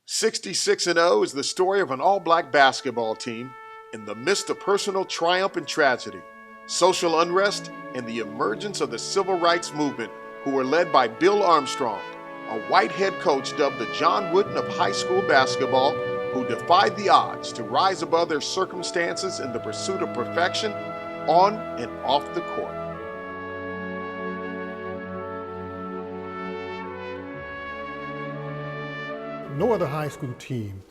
66-0 is the story of an all-black basketball team in the midst of personal triumph and tragedy, social unrest, and the emergence of the civil rights movement, who were led by Bill Armstrong, a white head coach dubbed the John Wooden of high school basketball, who defied the odds to rise above their circumstances in the pursuit of perfection on and off the court. No other high school team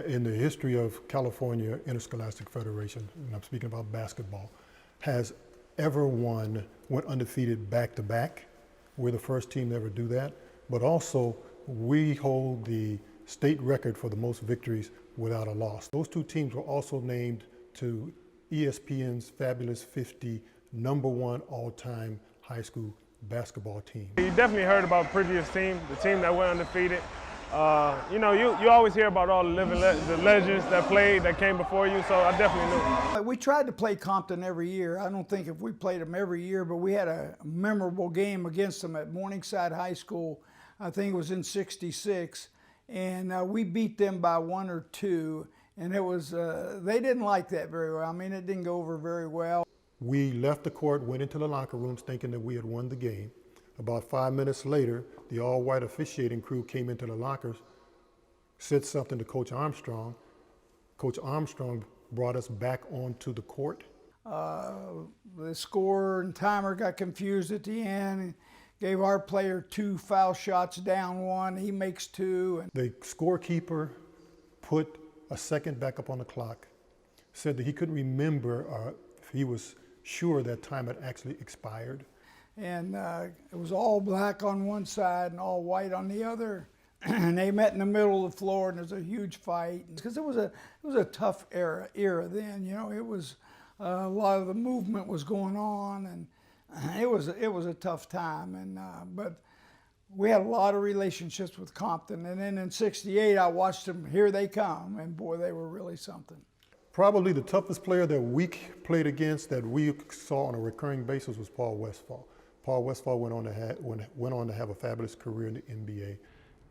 in the history of California Interscholastic Federation, and I'm speaking about basketball, has ever went undefeated back-to-back. We're the first team to ever do that, but also we hold the state record for the most victories without a loss. Those two teams were also named to ESPN's Fabulous 50 #1 all-time high school basketball team. You definitely heard about the previous team, the team that went undefeated. You always hear about all the legends that played, that came before you, so I definitely knew. We tried to play Compton every year. I don't think if we played them every year, but we had a memorable game against them at Morningside High School. I think it was in '66, and we beat them by 1 or 2, and it was, they didn't like that very well. I mean, it didn't go over very well. We left the court, went into the locker rooms thinking that we had won the game. About 5 minutes later, the all-white officiating crew came into the lockers, said something to Coach Armstrong. Coach Armstrong brought us back onto the court. The scorer and timer got confused at the end and gave our player 2 foul shots down 1. He makes 2. The scorekeeper put a second back up on the clock, said that he couldn't remember if he was sure that time had actually expired. And it was all black on one side and all white on the other. And they met in the middle of the floor, and there was a huge fight. Because it was a tough era then. You know, it was a lot of the movement was going on, and it was a tough time. And but we had a lot of relationships with Compton. And then in '68, I watched them. Here they come, and boy, they were really something. Probably the toughest player that we played against that we saw on a recurring basis was Paul Westphal. Paul Westphal went on to have a fabulous career in the NBA.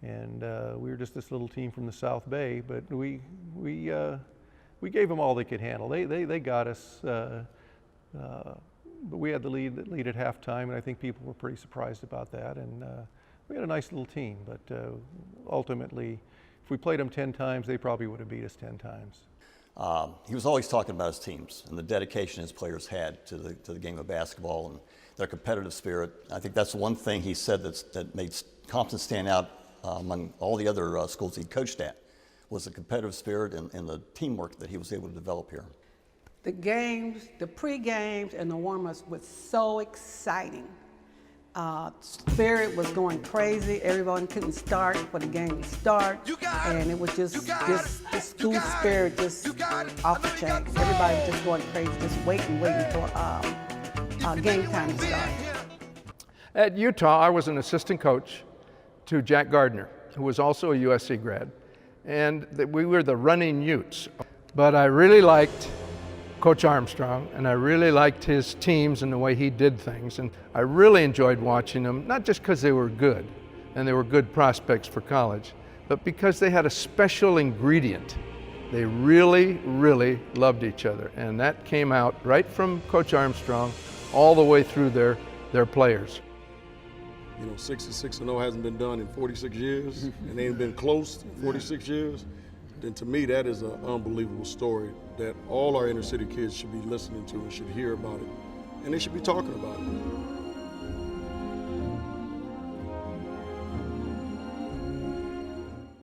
And we were just this little team from the South Bay, but we gave them all they could handle. They got us, but we had the lead at halftime, and I think people were pretty surprised about that. And we had a nice little team, but ultimately, if we played them 10 times, they probably would have beat us 10 times. He was always talking about his teams and the dedication his players had to the game of basketball and their competitive spirit. I think that's one thing he said that made Compton stand out among all the other schools he coached at, was the competitive spirit and the teamwork that he was able to develop here. The games, the pre-games and the warm-ups was so exciting. Spirit was going crazy. Everyone couldn't start for the game to start. And it was just the school spirit just off the chain. Everybody was just going crazy, just waiting for game time to start. At Utah, I was an assistant coach to Jack Gardner, who was also a USC grad. And we were the running Utes. But I really liked Coach Armstrong, and I really liked his teams and the way he did things. And I really enjoyed watching them, not just because they were good, and they were good prospects for college, but because they had a special ingredient. They really, really loved each other. And that came out right from Coach Armstrong all the way through their players. You know, 66-0 hasn't been done in 46 years, and they ain't been close in 46 years. Then to me, that is an unbelievable story that all our inner city kids should be listening to and should hear about it, and they should be talking about it.